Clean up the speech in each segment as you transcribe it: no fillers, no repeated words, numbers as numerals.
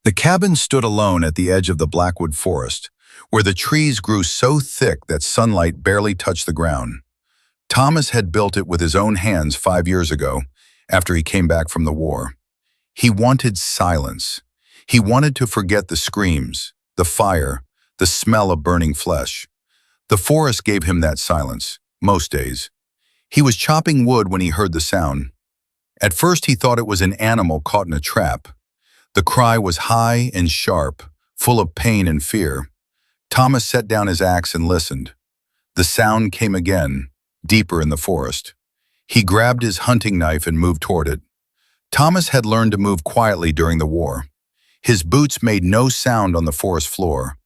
The cabin stood alone at the edge of the Blackwood Forest, where the trees grew so thick that sunlight barely touched the ground. Thomas had built it with his own hands 5 years ago, after he came back from the war. He wanted silence. He wanted to forget the screams, the fire, the smell of burning flesh. The forest gave him that silence, most days. He was chopping wood when he heard the sound. At first he thought it was an animal caught in a trap. The cry was high and sharp, full of pain and fear. Thomas set down his axe and listened. The sound came again, deeper in the forest. He grabbed his hunting knife and moved toward it. Thomas had learned to move quietly during the war. His boots made no sound on the forest floor.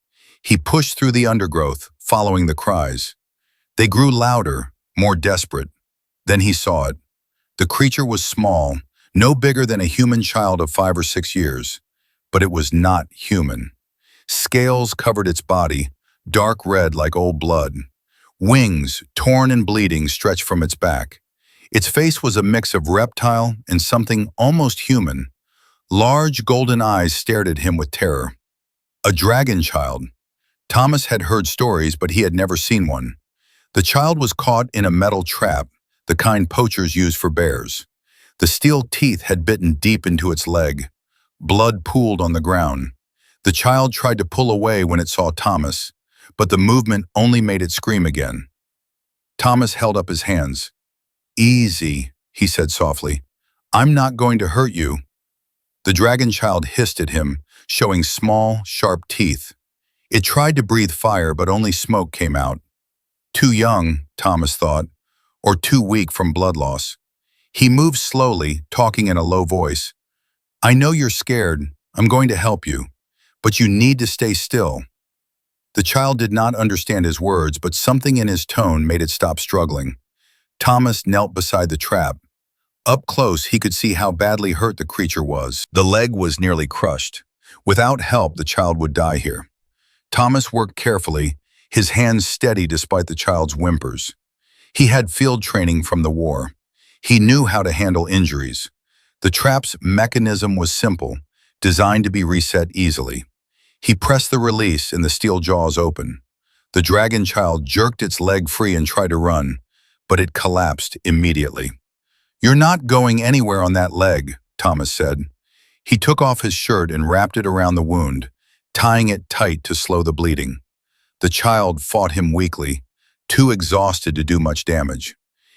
He pushed through the undergrowth, following the cries. They grew louder, more desperate. Then he saw it. The creature was small, no bigger than a human child of 5 or 6 years, but it was not human. Scales covered its body, dark red like old blood. Wings, torn and bleeding, stretched from its back. Its face was a mix of reptile and something almost human. Large golden eyes stared at him with terror. A dragon child. Thomas had heard stories, but he had never seen one. The child was caught in a metal trap, the kind poachers use for bears. The steel teeth had bitten deep into its leg. Blood pooled on the ground. The child tried to pull away when it saw Thomas, but the movement only made it scream again. Thomas held up his hands. "Easy," he said softly. "I'm not going to hurt you." The dragon child hissed at him, showing small, sharp teeth. It tried to breathe fire, but only smoke came out. Too young, Thomas thought, or too weak from blood loss. He moved slowly, talking in a low voice. "I know you're scared. I'm going to help you. But you need to stay still." The child did not understand his words, but something in his tone made it stop struggling. Thomas knelt beside the trap. Up close, he could see how badly hurt the creature was. The leg was nearly crushed. Without help, the child would die here. Thomas worked carefully, his hands steady despite the child's whimpers. He had field training from the war. He knew how to handle injuries. The trap's mechanism was simple, designed to be reset easily. He pressed the release and the steel jaws opened. The dragon child jerked its leg free and tried to run, but it collapsed immediately. "You're not going anywhere on that leg," Thomas said. He took off his shirt and wrapped it around the wound, tying it tight to slow the bleeding. The child fought him weakly, too exhausted to do much damage.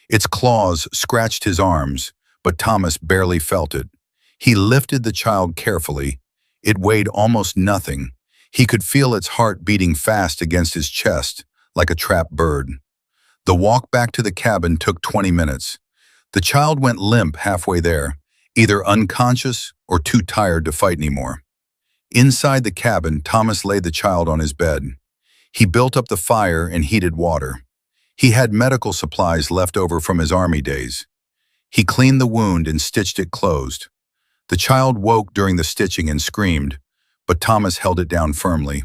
Its claws scratched his arms, but Thomas barely felt it. He lifted the child carefully. It weighed almost nothing. He could feel its heart beating fast against his chest, like a trapped bird. The walk back to the cabin took 20 minutes. The child went limp halfway there, either unconscious or too tired to fight anymore. Inside the cabin, Thomas laid the child on his bed. He built up the fire and heated water. He had medical supplies left over from his army days. He cleaned the wound and stitched it closed. The child woke during the stitching and screamed, but Thomas held it down firmly.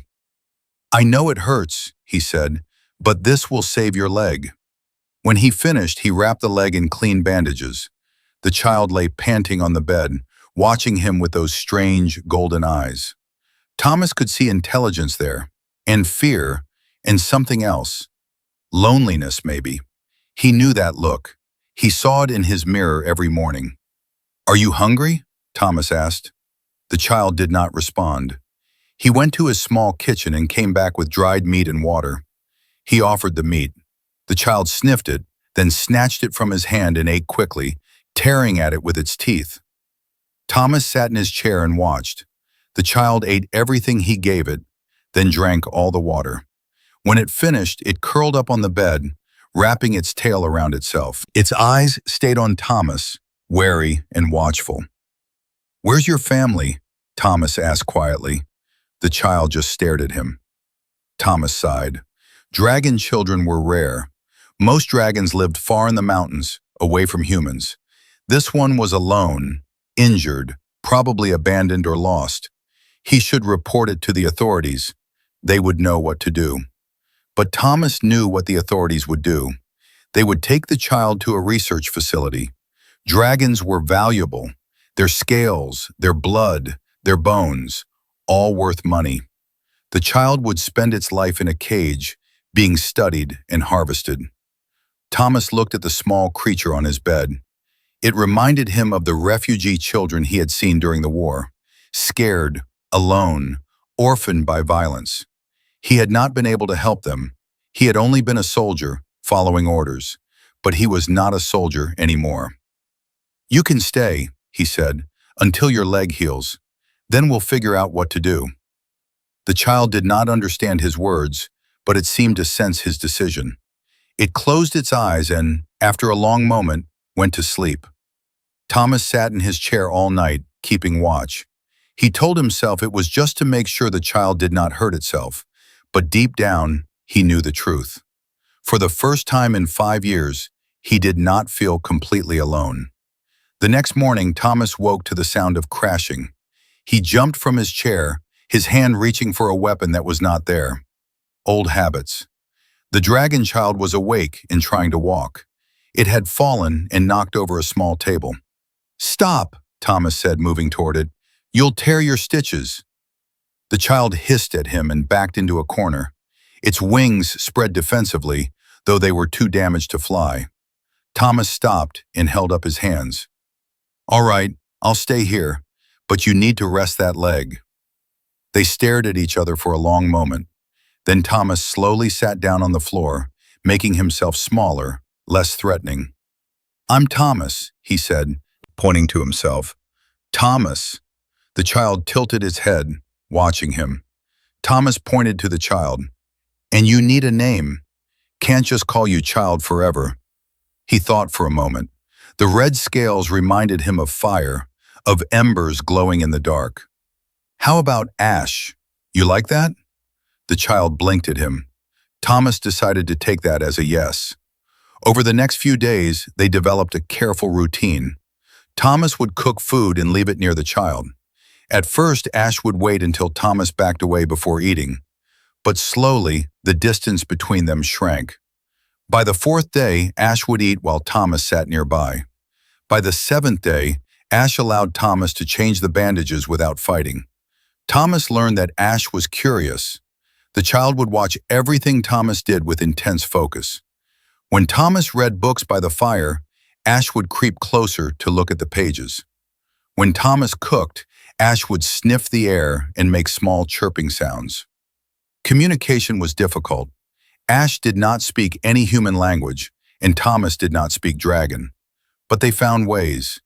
"I know it hurts," he said, "but this will save your leg." When he finished, he wrapped the leg in clean bandages. The child lay panting on the bed, watching him with those strange golden eyes. Thomas could see intelligence there, and fear, and something else. Loneliness, maybe. He knew that look. He saw it in his mirror every morning. "Are you hungry?" Thomas asked. The child did not respond. He went to his small kitchen and came back with dried meat and water. He offered the meat. The child sniffed it, then snatched it from his hand and ate quickly, tearing at it with its teeth. Thomas sat in his chair and watched. The child ate everything he gave it, then drank all the water. When it finished, it curled up on the bed, wrapping its tail around itself. Its eyes stayed on Thomas, wary and watchful. "Where's your family?" Thomas asked quietly. The child just stared at him. Thomas sighed. Dragon children were rare. Most dragons lived far in the mountains, away from humans. This one was alone, injured, probably abandoned or lost. He should report it to the authorities. They would know what to do. But Thomas knew what the authorities would do. They would take the child to a research facility. Dragons were valuable. Their scales, their blood, their bones, all worth money. The child would spend its life in a cage, being studied and harvested. Thomas looked at the small creature on his bed. It reminded him of the refugee children he had seen during the war, scared, alone, orphaned by violence. He had not been able to help them. He had only been a soldier, following orders. But he was not a soldier anymore. "You can stay," he said, "until your leg heals. Then we'll figure out what to do." The child did not understand his words, but it seemed to sense his decision. It closed its eyes and, after a long moment, went to sleep. Thomas sat in his chair all night, keeping watch. He told himself it was just to make sure the child did not hurt itself, but deep down, he knew the truth. For the first time in 5 years, he did not feel completely alone. The next morning, Thomas woke to the sound of crashing. He jumped from his chair, his hand reaching for a weapon that was not there. Old habits. The dragon child was awake and trying to walk. It had fallen and knocked over a small table. "Stop," Thomas said, moving toward it. "You'll tear your stitches." The child hissed at him and backed into a corner. Its wings spread defensively, though they were too damaged to fly. Thomas stopped and held up his hands. "All right, I'll stay here, but you need to rest that leg." They stared at each other for a long moment. Then Thomas slowly sat down on the floor, making himself smaller, less threatening. "I'm Thomas," he said, pointing to himself. "Thomas." The child tilted its head, watching him. Thomas pointed to the child. "And you need a name. Can't just call you child forever." He thought for a moment. The red scales reminded him of fire, of embers glowing in the dark. "How about Ash? You like that?" The child blinked at him. Thomas decided to take that as a yes. Over the next few days, they developed a careful routine. Thomas would cook food and leave it near the child. At first, Ash would wait until Thomas backed away before eating. But slowly, the distance between them shrank. By the 4th day, Ash would eat while Thomas sat nearby. By the 7th day, Ash allowed Thomas to change the bandages without fighting. Thomas learned that Ash was curious. The child would watch everything Thomas did with intense focus. When Thomas read books by the fire, Ash would creep closer to look at the pages. When Thomas cooked, Ash would sniff the air and make small chirping sounds. Communication was difficult. Ash did not speak any human language, and Thomas did not speak dragon. But they found ways.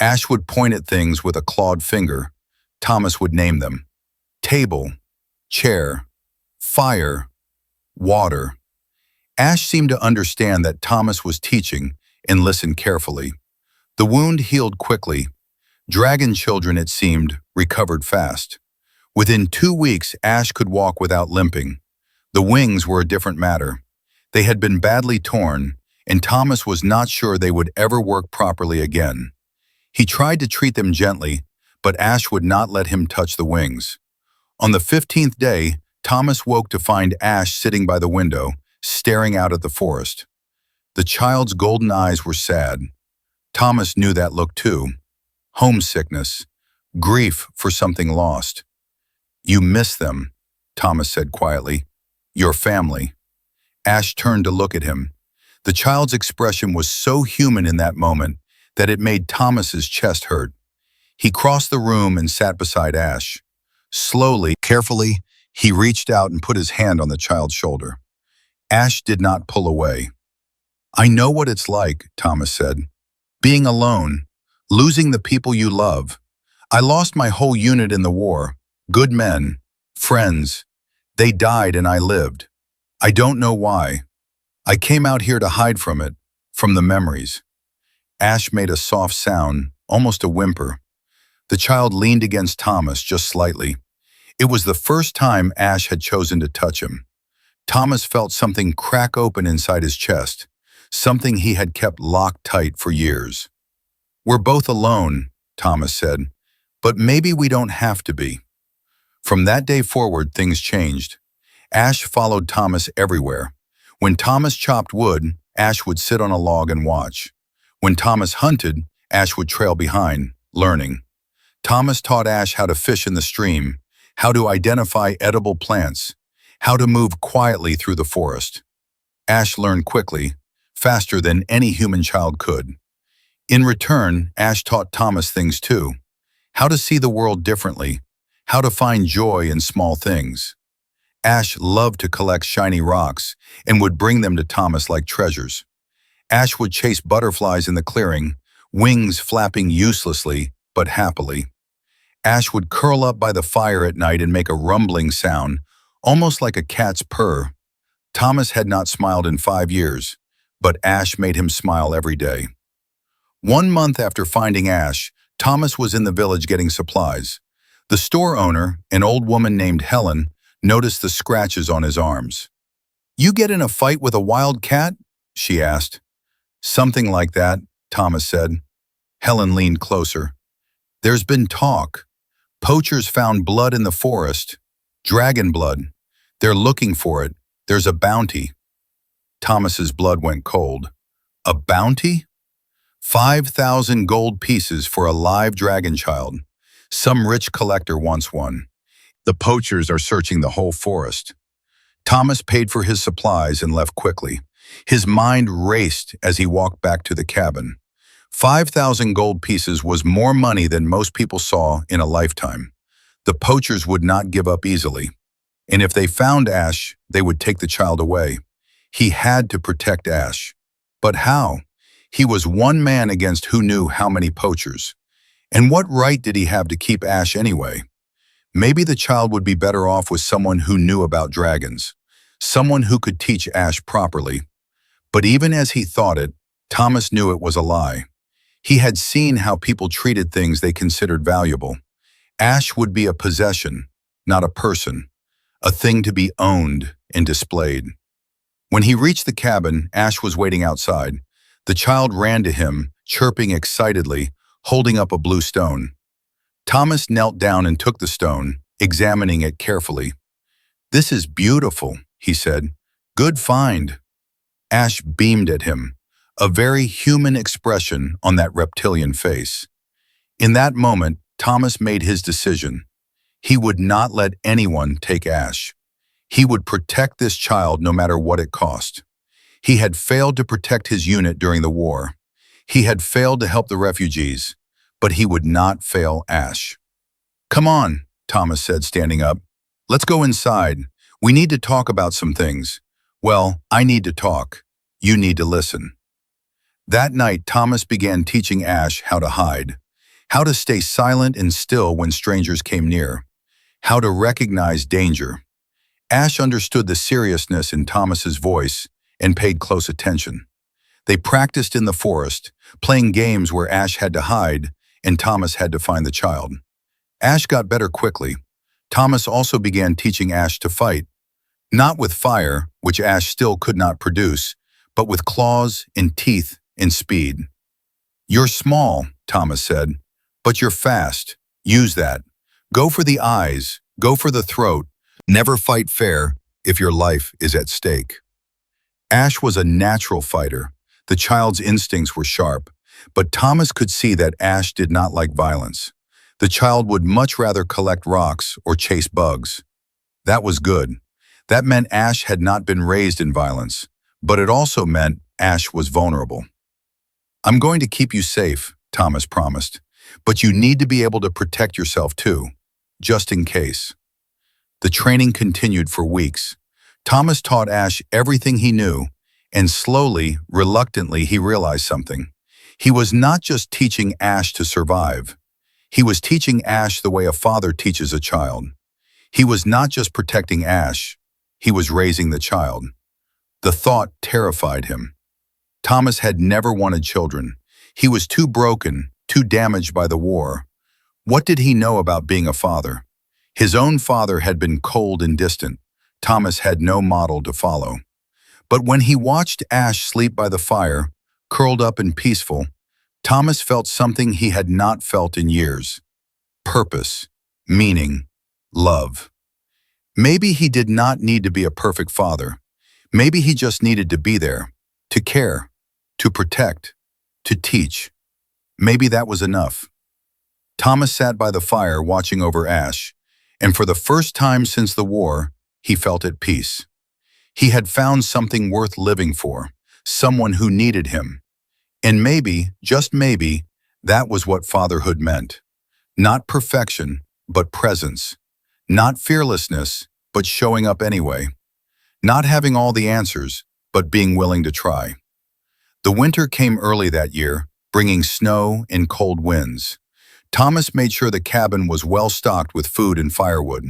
Ash would point at things with a clawed finger. Thomas would name them. Table, chair, fire, water. Ash seemed to understand that Thomas was teaching and listened carefully. The wound healed quickly. Dragon children, it seemed, recovered fast. Within 2 weeks, Ash could walk without limping. The wings were a different matter. They had been badly torn, and Thomas was not sure they would ever work properly again. He tried to treat them gently, but Ash would not let him touch the wings. On the 15th day, Thomas woke to find Ash sitting by the window, staring out at the forest. The child's golden eyes were sad. Thomas knew that look too. Homesickness, grief for something lost. "You miss them," Thomas said quietly. "Your family." Ash turned to look at him. The child's expression was so human in that moment that it made Thomas's chest hurt. He crossed the room and sat beside Ash. Slowly, carefully, he reached out and put his hand on the child's shoulder. Ash did not pull away. "I know what it's like," Thomas said. "Being alone, losing the people you love. I lost my whole unit in the war. Good men, friends. They died and I lived. I don't know why. I came out here to hide from it, from the memories." Ash made a soft sound, almost a whimper. The child leaned against Thomas just slightly. It was the first time Ash had chosen to touch him. Thomas felt something crack open inside his chest, something he had kept locked tight for years. "We're both alone," Thomas said, "but maybe we don't have to be." From that day forward, things changed. Ash followed Thomas everywhere. When Thomas chopped wood, Ash would sit on a log and watch. When Thomas hunted, Ash would trail behind, learning. Thomas taught Ash how to fish in the stream, how to identify edible plants, how to move quietly through the forest. Ash learned quickly, faster than any human child could. In return, Ash taught Thomas things too: how to see the world differently, how to find joy in small things. Ash loved to collect shiny rocks and would bring them to Thomas like treasures. Ash would chase butterflies in the clearing, wings flapping uselessly but happily. Ash would curl up by the fire at night and make a rumbling sound, almost like a cat's purr. Thomas had not smiled in 5 years, but Ash made him smile every day. 1 month after finding Ash, Thomas was in the village getting supplies. The store owner, an old woman named Helen, noticed the scratches on his arms. "You get in a fight with a wild cat?" she asked. "Something like that," Thomas said. Helen leaned closer. "There's been talk. Poachers found blood in the forest. Dragon blood. They're looking for it. There's a bounty." Thomas's blood went cold. A bounty? 5,000 gold pieces for a live dragon child. Some rich collector wants one. The poachers are searching the whole forest. Thomas paid for his supplies and left quickly. His mind raced as he walked back to the cabin. 5,000 gold pieces was more money than most people saw in a lifetime. The poachers would not give up easily. And if they found Ash, they would take the child away. He had to protect Ash. But how? He was one man against who knew how many poachers. And what right did he have to keep Ash anyway? Maybe the child would be better off with someone who knew about dragons, someone who could teach Ash properly. But even as he thought it, Thomas knew it was a lie. He had seen how people treated things they considered valuable. Ash would be a possession, not a person, a thing to be owned and displayed. When he reached the cabin, Ash was waiting outside. The child ran to him, chirping excitedly, holding up a blue stone. Thomas knelt down and took the stone, examining it carefully. "This is beautiful," he said. "Good find." Ash beamed at him, a very human expression on that reptilian face. In that moment, Thomas made his decision. He would not let anyone take Ash. He would protect this child no matter what it cost. He had failed to protect his unit during the war. He had failed to help the refugees, but he would not fail Ash. "Come on," Thomas said, standing up. "Let's go inside. We need to talk about some things. Well, I need to talk. You need to listen." That night, Thomas began teaching Ash how to hide, how to stay silent and still when strangers came near, how to recognize danger. Ash understood the seriousness in Thomas's voice and paid close attention. They practiced in the forest, playing games where Ash had to hide and Thomas had to find the child. Ash got better quickly. Thomas also began teaching Ash to fight, not with fire, which Ash still could not produce, but with claws and teeth and speed. "You're small," Thomas said, "but you're fast. Use that. Go for the eyes, go for the throat. Never fight fair if your life is at stake." Ash was a natural fighter. The child's instincts were sharp, but Thomas could see that Ash did not like violence. The child would much rather collect rocks or chase bugs. That was good. That meant Ash had not been raised in violence, but it also meant Ash was vulnerable. "I'm going to keep you safe," Thomas promised, "but you need to be able to protect yourself too, just in case." The training continued for weeks. Thomas taught Ash everything he knew, and slowly, reluctantly, he realized something. He was not just teaching Ash to survive. He was teaching Ash the way a father teaches a child. He was not just protecting Ash, he was raising the child. The thought terrified him. Thomas had never wanted children. He was too broken, too damaged by the war. What did he know about being a father? His own father had been cold and distant. Thomas had no model to follow. But when he watched Ash sleep by the fire, curled up and peaceful, Thomas felt something he had not felt in years: purpose, meaning, love. Maybe he did not need to be a perfect father. Maybe he just needed to be there, to care, to protect, to teach. Maybe that was enough. Thomas sat by the fire watching over Ash, and for the first time since the war, he felt at peace. He had found something worth living for, someone who needed him. And maybe, just maybe, that was what fatherhood meant. Not perfection, but presence. Not fearlessness, but showing up anyway. Not having all the answers, but being willing to try. The winter came early that year, bringing snow and cold winds. Thomas made sure the cabin was well stocked with food and firewood.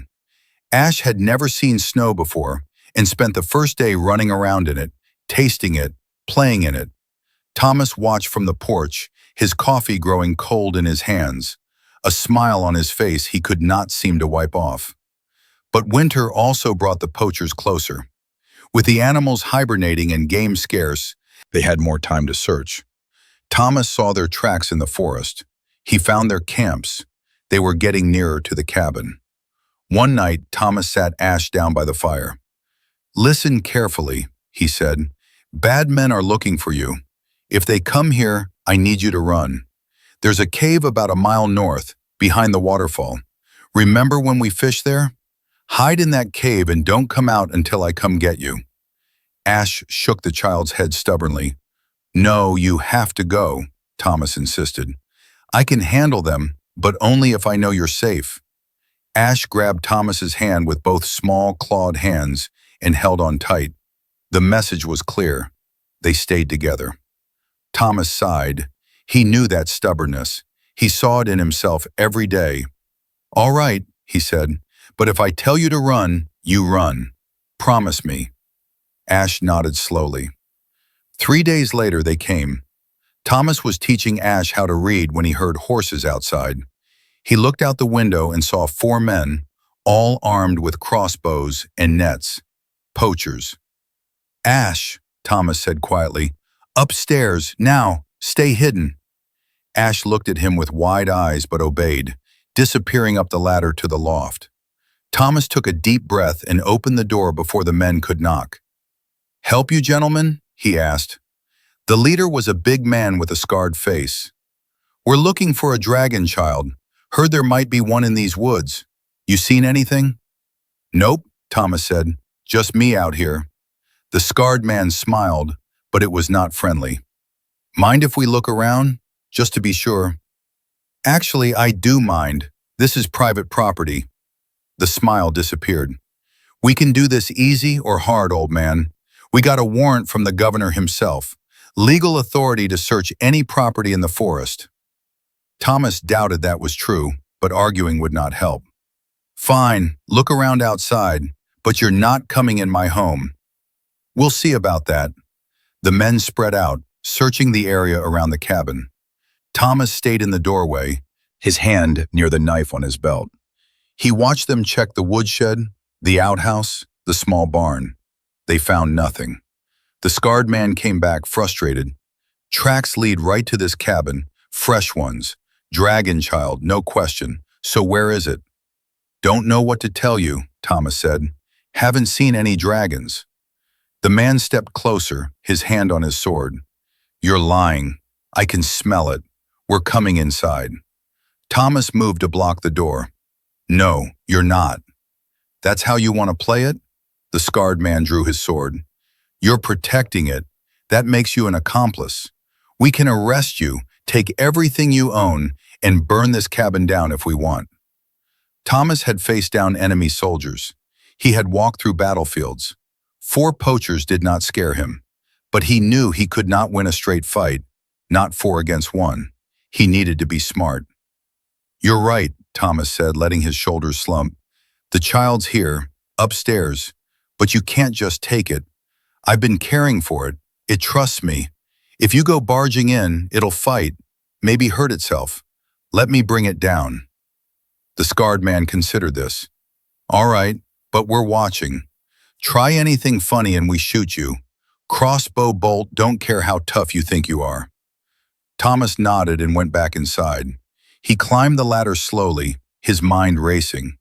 Ash had never seen snow before and spent the first day running around in it, tasting it, playing in it. Thomas watched from the porch, his coffee growing cold in his hands, a smile on his face he could not seem to wipe off. But winter also brought the poachers closer. With the animals hibernating and game scarce, they had more time to search. Thomas saw their tracks in the forest. He found their camps. They were getting nearer to the cabin. One night, Thomas sat Ash down by the fire. "Listen carefully," he said. "Bad men are looking for you. If they come here, I need you to run. There's a cave about a mile north, behind the waterfall. Remember when we fished there? Hide in that cave and don't come out until I come get you." Ash shook the child's head stubbornly. "No, you have to go," Thomas insisted. "I can handle them, but only if I know you're safe." Ash grabbed Thomas's hand with both small, clawed hands and held on tight. The message was clear. They stayed together. Thomas sighed. He knew that stubbornness. He saw it in himself every day. "All right," he said, "but if I tell you to run, you run. Promise me." Ash nodded slowly. 3 days later they came. Thomas was teaching Ash how to read when he heard horses outside. He looked out the window and saw 4 men, all armed with crossbows and nets. Poachers. "Ash," Thomas said quietly, "upstairs, now, stay hidden." Ash looked at him with wide eyes but obeyed, disappearing up the ladder to the loft. Thomas took a deep breath and opened the door before the men could knock. "Help you, gentlemen?" he asked. The leader was a big man with a scarred face. "We're looking for a dragon child. Heard there might be one in these woods. You seen anything?" "Nope," Thomas said. "Just me out here." The scarred man smiled, but it was not friendly. "Mind if we look around? Just to be sure." "Actually, I do mind. This is private property." The smile disappeared. "We can do this easy or hard, old man. We got a warrant from the governor himself. Legal authority to search any property in the forest." Thomas doubted that was true, but arguing would not help. "Fine, look around outside, but you're not coming in my home." "We'll see about that." The men spread out, searching the area around the cabin. Thomas stayed in the doorway, his hand near the knife on his belt. He watched them check the woodshed, the outhouse, the small barn. They found nothing. The scarred man came back frustrated. "Tracks lead right to this cabin, fresh ones. Dragon child, no question. So where is it?" "Don't know what to tell you," Thomas said. "Haven't seen any dragons." The man stepped closer, his hand on his sword. "You're lying. I can smell it. We're coming inside." Thomas moved to block the door. "No, you're not." "That's how you want to play it?" The scarred man drew his sword. "You're protecting it. That makes you an accomplice. We can arrest you, take everything you own, and burn this cabin down if we want." Thomas had faced down enemy soldiers. He had walked through battlefields. 4 poachers did not scare him, but he knew he could not win a straight fight, not 4 against 1. He needed to be smart. "You're right," Thomas said, letting his shoulders slump. "The child's here, upstairs, but you can't just take it. I've been caring for it. It trusts me. If you go barging in, it'll fight, maybe hurt itself. Let me bring it down." The scarred man considered this. "All right, but we're watching. Try anything funny and we shoot you. Crossbow bolt, don't care how tough you think you are." Thomas nodded and went back inside. He climbed the ladder slowly, his mind racing.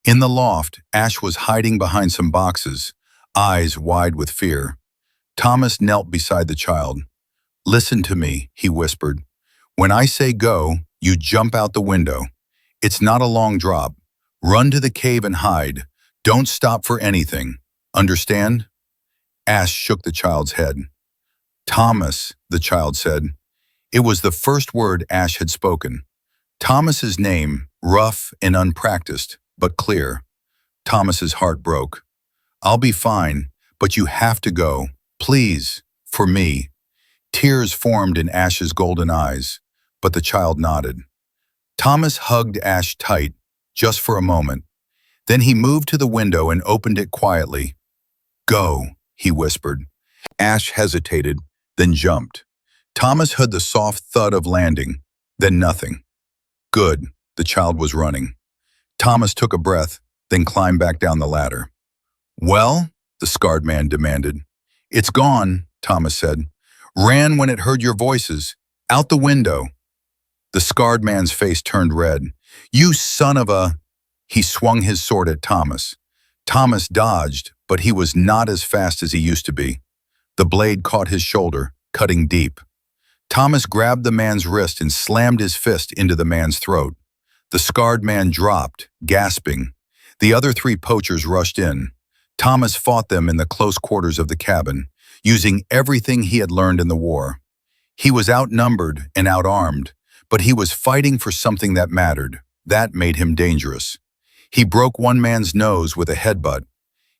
In the loft, Ash was hiding behind some boxes, eyes wide with fear. Thomas knelt beside the child. "Listen to me," he whispered. "When I say go, you jump out the window. It's not a long drop. Run to the cave and hide. Don't stop for anything. Understand? Ash shook the child's head. Thomas, the child said. It was the first word Ash had spoken. Thomas's name, rough and unpracticed, but clear. Thomas's heart broke. I'll be fine, but you have to go. Please, for me. Tears formed in Ash's golden eyes, but the child nodded. Thomas hugged Ash tight, just for a moment. Then he moved to the window and opened it quietly. Go, he whispered. Ash hesitated, then jumped. Thomas heard the soft thud of landing, then nothing. Good, the child was running. Thomas took a breath, then climbed back down the ladder. Well, the scarred man demanded. It's gone, Thomas said. Ran when it heard your voices. Out the window. The scarred man's face turned red. You son of a... He swung his sword at Thomas. Thomas dodged, but he was not as fast as he used to be. The blade caught his shoulder, cutting deep. Thomas grabbed the man's wrist and slammed his fist into the man's throat. The scarred man dropped, gasping. The other three poachers rushed in. Thomas fought them in the close quarters of the cabin, using everything he had learned in the war. He was outnumbered and outarmed, but he was fighting for something that mattered. That made him dangerous. He broke one man's nose with a headbutt.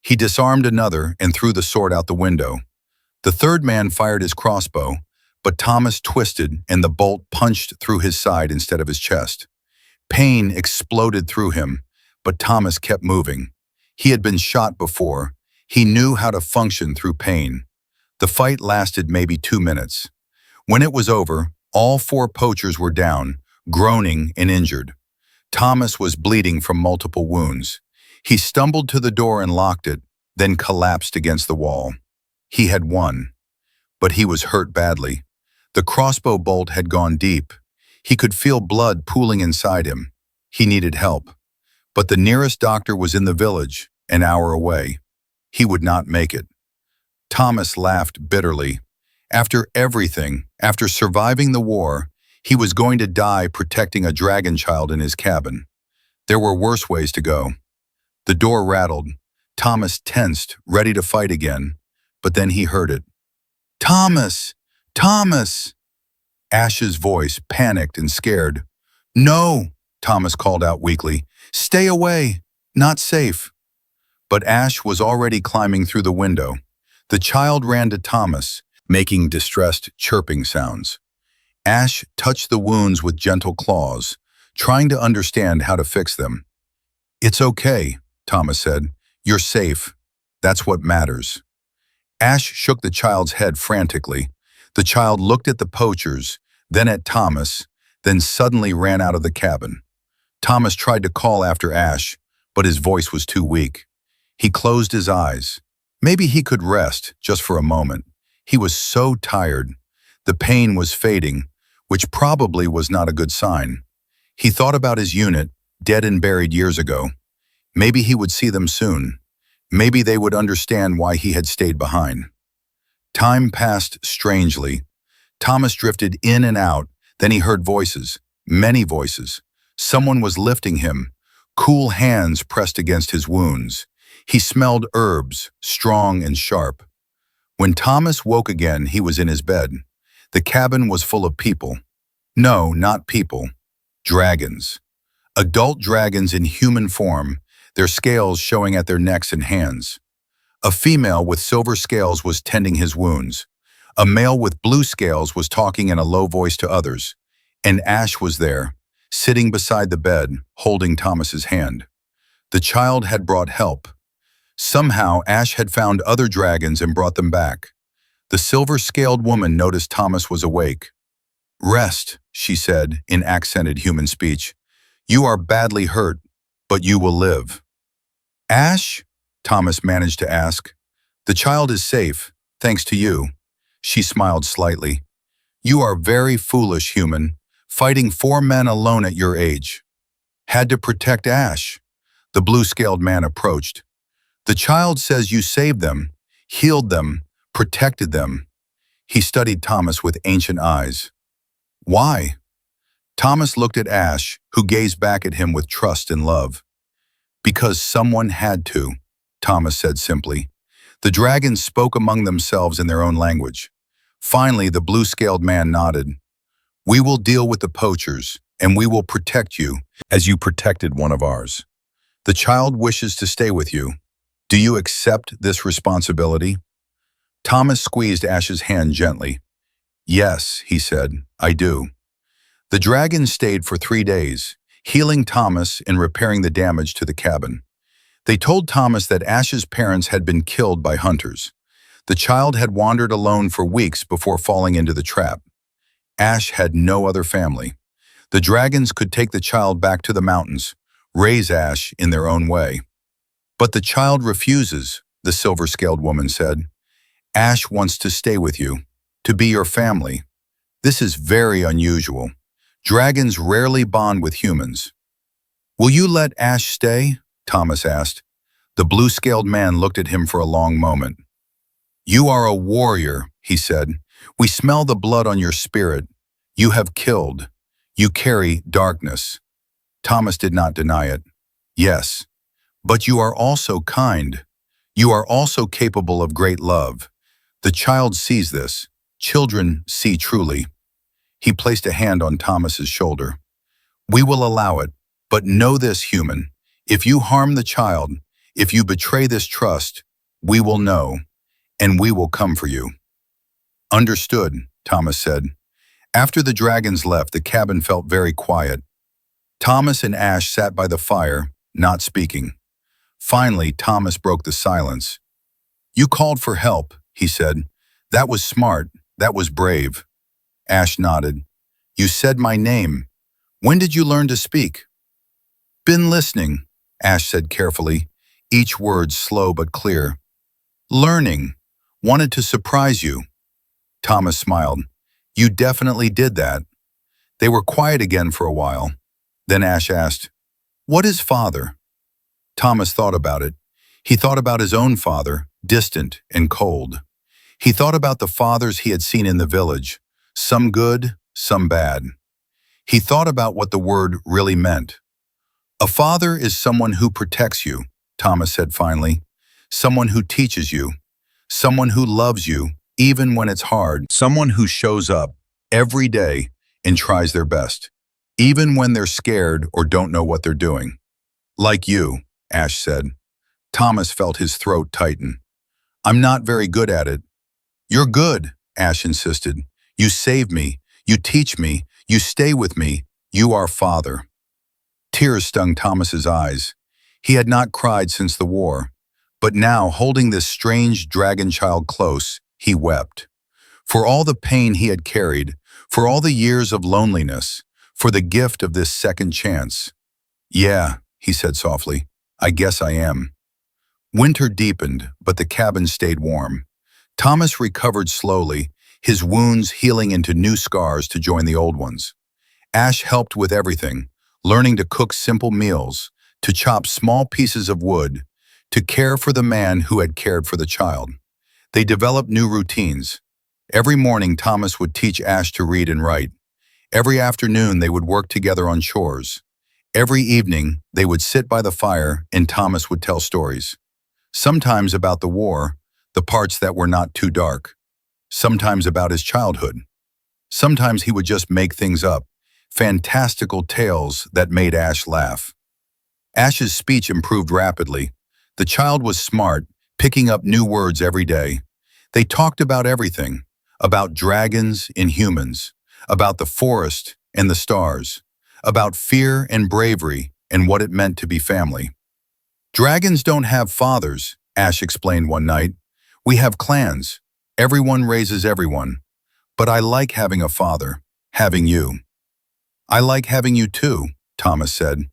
He disarmed another and threw the sword out the window. The third man fired his crossbow, but Thomas twisted and the bolt punched through his side instead of his chest. Pain exploded through him, but Thomas kept moving. He had been shot before. He knew how to function through pain. The fight lasted maybe 2 minutes. When it was over, all 4 poachers were down, groaning and injured. Thomas was bleeding from multiple wounds. He stumbled to the door and locked it, then collapsed against the wall. He had won, but he was hurt badly. The crossbow bolt had gone deep. He could feel blood pooling inside him. He needed help. But the nearest doctor was in the village, an hour away. He would not make it. Thomas laughed bitterly. After everything, after surviving the war, he was going to die protecting a dragon child in his cabin. There were worse ways to go. The door rattled. Thomas tensed, ready to fight again. But then he heard it. Thomas! Thomas! Ash's voice, panicked and scared. No, Thomas called out weakly. Stay away. Not safe. But Ash was already climbing through the window. The child ran to Thomas, making distressed chirping sounds. Ash touched the wounds with gentle claws, trying to understand how to fix them. It's okay, Thomas said. You're safe. That's what matters. Ash shook the child's head frantically. The child looked at the poachers, then at Thomas, then suddenly ran out of the cabin. Thomas tried to call after Ash, but his voice was too weak. He closed his eyes. Maybe he could rest just for a moment. He was so tired. The pain was fading, which probably was not a good sign. He thought about his unit, dead and buried years ago. Maybe he would see them soon. Maybe they would understand why he had stayed behind. Time passed strangely. Thomas drifted in and out, then he heard voices, many voices. Someone was lifting him. Cool hands pressed against his wounds. He smelled herbs, strong and sharp. When Thomas woke again, he was in his bed. The cabin was full of people. No, not people. Dragons. Adult dragons in human form, their scales showing at their necks and hands. A female with silver scales was tending his wounds. A male with blue scales was talking in a low voice to others. And Ash was there, sitting beside the bed, holding Thomas's hand. The child had brought help. Somehow, Ash had found other dragons and brought them back. The silver-scaled woman noticed Thomas was awake. Rest, she said in accented human speech. You are badly hurt, but you will live. Ash? Thomas managed to ask. The child is safe, thanks to you. She smiled slightly. You are very foolish, human, fighting 4 men alone at your age. Had to protect Ash. The blue-scaled man approached. The child says you saved them, healed them, protected them. He studied Thomas with ancient eyes. Why? Thomas looked at Ash, who gazed back at him with trust and love. Because someone had to, Thomas said simply. The dragons spoke among themselves in their own language. Finally, the blue-scaled man nodded. We will deal with the poachers, and we will protect you as you protected one of ours. The child wishes to stay with you. Do you accept this responsibility? Thomas squeezed Ash's hand gently. Yes, he said, I do. The dragons stayed for 3 days, healing Thomas and repairing the damage to the cabin. They told Thomas that Ash's parents had been killed by hunters. The child had wandered alone for weeks before falling into the trap. Ash had no other family. The dragons could take the child back to the mountains, raise Ash in their own way. But the child refuses, the silver-scaled woman said. Ash wants to stay with you, to be your family. This is very unusual. Dragons rarely bond with humans. Will you let Ash stay? Thomas asked. The blue-scaled man looked at him for a long moment. You are a warrior, he said. We smell the blood on your spirit. You have killed. You carry darkness. Thomas did not deny it. Yes, but you are also kind. You are also capable of great love. The child sees this. Children see truly. He placed a hand on Thomas's shoulder. We will allow it, but know this, human. If you harm the child, if you betray this trust, we will know, and we will come for you. Understood, Thomas said. After the dragons left, the cabin felt very quiet. Thomas and Ash sat by the fire, not speaking. Finally, Thomas broke the silence. You called for help, he said. That was smart. That was brave. Ash nodded. You said my name. When did you learn to speak? Been listening, Ash said carefully, each word slow but clear. Learning. Wanted to surprise you. Thomas smiled. You definitely did that. They were quiet again for a while. Then Ash asked, What is father? Thomas thought about it. He thought about his own father, distant and cold. He thought about the fathers he had seen in the village, some good, some bad. He thought about what the word really meant. A father is someone who protects you, Thomas said finally. Someone who teaches you. Someone who loves you, even when it's hard. Someone who shows up every day and tries their best, even when they're scared or don't know what they're doing. Like you, Ash said. Thomas felt his throat tighten. I'm not very good at it. You're good, Ash insisted. You save me. You teach me. You stay with me. You are father. Tears stung Thomas's eyes. He had not cried since the war. But now, holding this strange dragon child close, he wept. For all the pain he had carried, for all the years of loneliness, for the gift of this second chance. Yeah, he said softly, I guess I am. Winter deepened, but the cabin stayed warm. Thomas recovered slowly, his wounds healing into new scars to join the old ones. Ash helped with everything, learning to cook simple meals, to chop small pieces of wood, to care for the man who had cared for the child. They developed new routines. Every morning, Thomas would teach Ash to read and write. Every afternoon, they would work together on chores. Every evening, they would sit by the fire and Thomas would tell stories. Sometimes about the war, the parts that were not too dark. Sometimes about his childhood. Sometimes he would just make things up, fantastical tales that made Ash laugh. Ash's speech improved rapidly. The child was smart, picking up new words every day. They talked about everything, about dragons and humans, about the forest and the stars, about fear and bravery and what it meant to be family. Dragons don't have fathers, Ash explained one night. We have clans. Everyone raises everyone. But I like having a father, having you. I like having you too, Thomas said.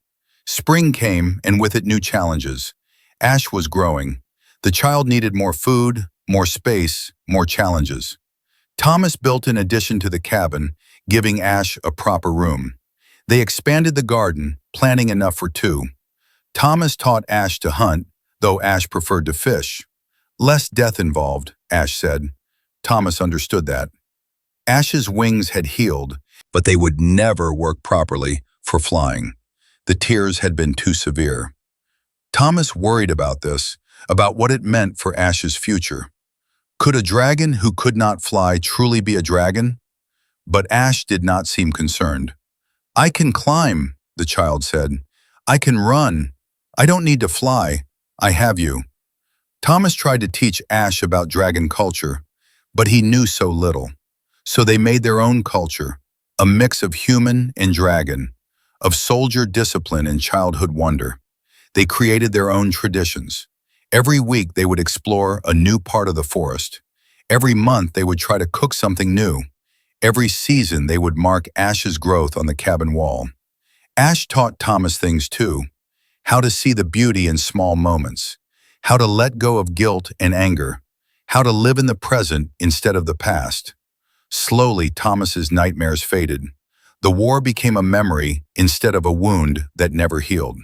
Spring came, and with it new challenges. Ash was growing. The child needed more food, more space, more challenges. Thomas built an addition to the cabin, giving Ash a proper room. They expanded the garden, planting enough for two. Thomas taught Ash to hunt, though Ash preferred to fish. Less death involved, Ash said. Thomas understood that. Ash's wings had healed, but they would never work properly for flying. The tears had been too severe. Thomas worried about this, about what it meant for Ash's future. Could a dragon who could not fly truly be a dragon? But Ash did not seem concerned. "I can climb," the child said. "I can run. I don't need to fly. I have you." Thomas tried to teach Ash about dragon culture, but he knew so little. So they made their own culture, a mix of human and dragon, of soldier discipline and childhood wonder. They created their own traditions. Every week they would explore a new part of the forest. Every month they would try to cook something new. Every season they would mark Ash's growth on the cabin wall. Ash taught Thomas things too: how to see the beauty in small moments, how to let go of guilt and anger, how to live in the present instead of the past. Slowly, Thomas's nightmares faded. The war became a memory instead of a wound that never healed.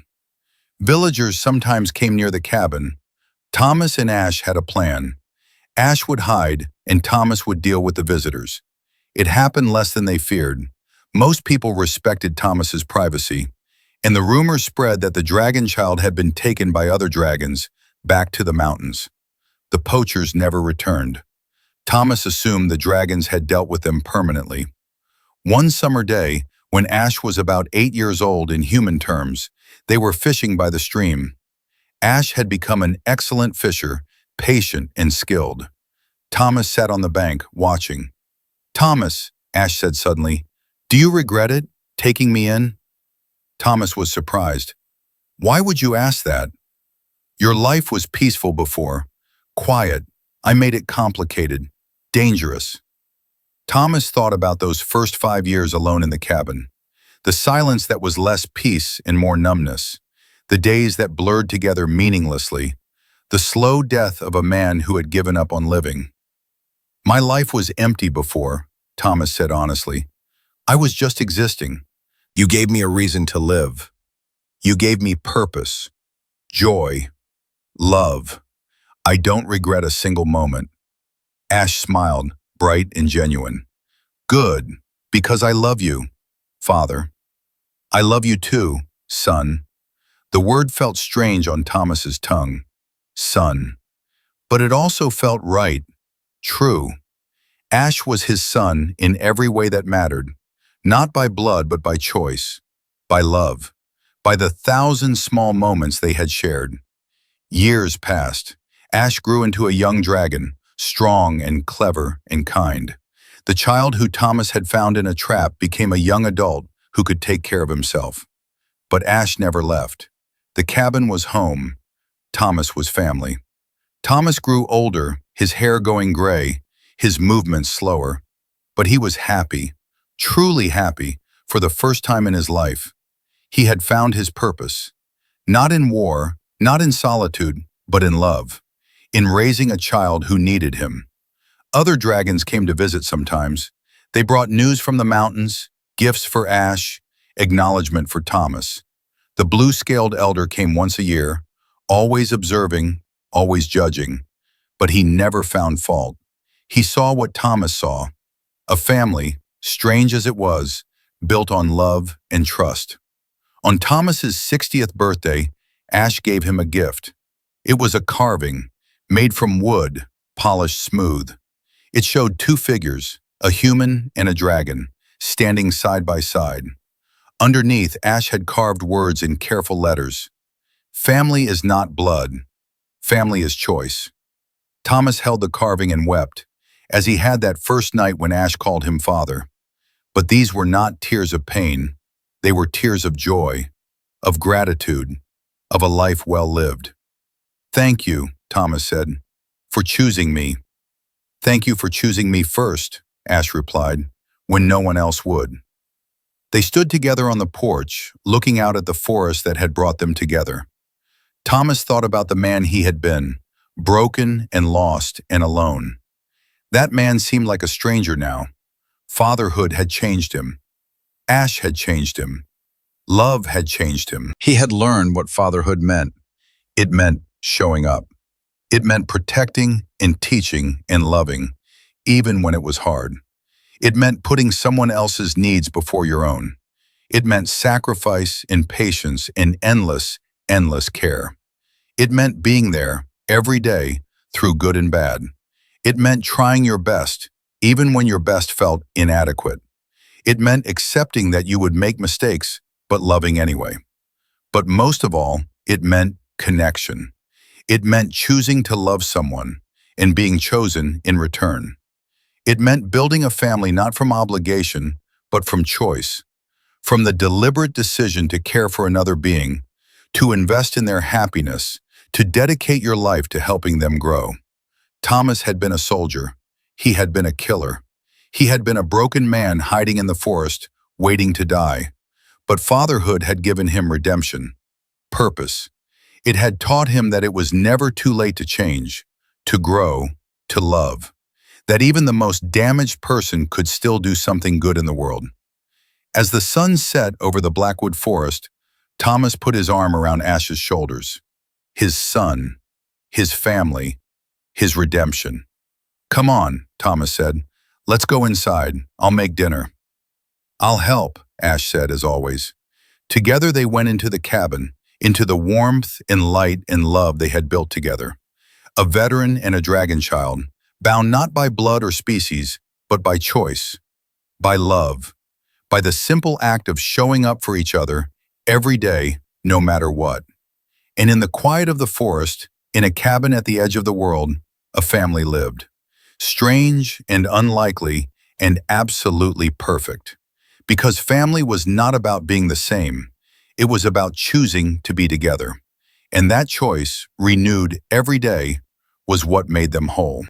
Villagers sometimes came near the cabin. Thomas and Ash had a plan. Ash would hide, and Thomas would deal with the visitors. It happened less than they feared. Most people respected Thomas's privacy, and the rumor spread that the dragon child had been taken by other dragons back to the mountains. The poachers never returned. Thomas assumed the dragons had dealt with them permanently. One summer day, when Ash was about 8 years old in human terms, they were fishing by the stream. Ash had become an excellent fisher, patient and skilled. Thomas sat on the bank, watching. "Thomas," Ash said suddenly, "do you regret it, taking me in?" Thomas was surprised. "Why would you ask that? Your life was peaceful before, quiet. I made it complicated, dangerous." Thomas thought about those first 5 years alone in the cabin. The silence that was less peace and more numbness. The days that blurred together meaninglessly. The slow death of a man who had given up on living. "My life was empty before," Thomas said honestly. "I was just existing. You gave me a reason to live. You gave me purpose, joy, love. I don't regret a single moment." Ash smiled, bright and genuine. "Good, because I love you, Father. I love you too, son." The word felt strange on Thomas's tongue. Son. But it also felt right, true. Ash was his son in every way that mattered, not by blood but by choice, by love, by the 1,000 small moments they had shared. Years passed. Ash grew into a young dragon, strong and clever and kind. The child who Thomas had found in a trap became a young adult who could take care of himself. But Ash never left. The cabin was home. Thomas was family. Thomas grew older, his hair going gray, his movements slower. But he was happy, truly happy, for the first time in his life. He had found his purpose. Not in war, not in solitude, but in love. In raising a child who needed him. Other dragons came to visit sometimes. They brought news from the mountains, gifts for Ash, acknowledgement for Thomas. The blue-scaled elder came once a year, always observing, always judging. But he never found fault. He saw what Thomas saw. A family, strange as it was, built on love and trust. On Thomas's 60th birthday, Ash gave him a gift. It was a carving, made from wood, polished smooth. It showed 2 figures, a human and a dragon, standing side by side. Underneath, Ash had carved words in careful letters. "Family is not blood. Family is choice." Thomas held the carving and wept, as he had that first night when Ash called him father. But these were not tears of pain. They were tears of joy, of gratitude, of a life well lived. "Thank you," Thomas said, "for choosing me." "Thank you for choosing me first," Ash replied, "when no one else would." They stood together on the porch, looking out at the forest that had brought them together. Thomas thought about the man he had been, broken and lost and alone. That man seemed like a stranger now. Fatherhood had changed him. Ash had changed him. Love had changed him. He had learned what fatherhood meant. It meant showing up. It meant protecting and teaching and loving, even when it was hard. It meant putting someone else's needs before your own. It meant sacrifice and patience and endless, endless care. It meant being there, every day, through good and bad. It meant trying your best, even when your best felt inadequate. It meant accepting that you would make mistakes, but loving anyway. But most of all, it meant connection. It meant choosing to love someone and being chosen in return. It meant building a family not from obligation, but from choice. From the deliberate decision to care for another being, to invest in their happiness, to dedicate your life to helping them grow. Thomas had been a soldier. He had been a killer. He had been a broken man hiding in the forest, waiting to die. But fatherhood had given him redemption, purpose. It had taught him that it was never too late to change, to grow, to love. That even the most damaged person could still do something good in the world. As the sun set over the Blackwood forest, Thomas put his arm around Ash's shoulders. His son, his family, his redemption. "Come on," Thomas said. "Let's go inside. I'll make dinner." "I'll help," Ash said, as always. Together they went into the cabin, into the warmth and light and love they had built together. A veteran and a dragon child, bound not by blood or species, but by choice, by love, by the simple act of showing up for each other every day, no matter what. And in the quiet of the forest, in a cabin at the edge of the world, a family lived. Strange and unlikely and absolutely perfect. Because family was not about being the same. It was about choosing to be together. And that choice, renewed every day, was what made them whole.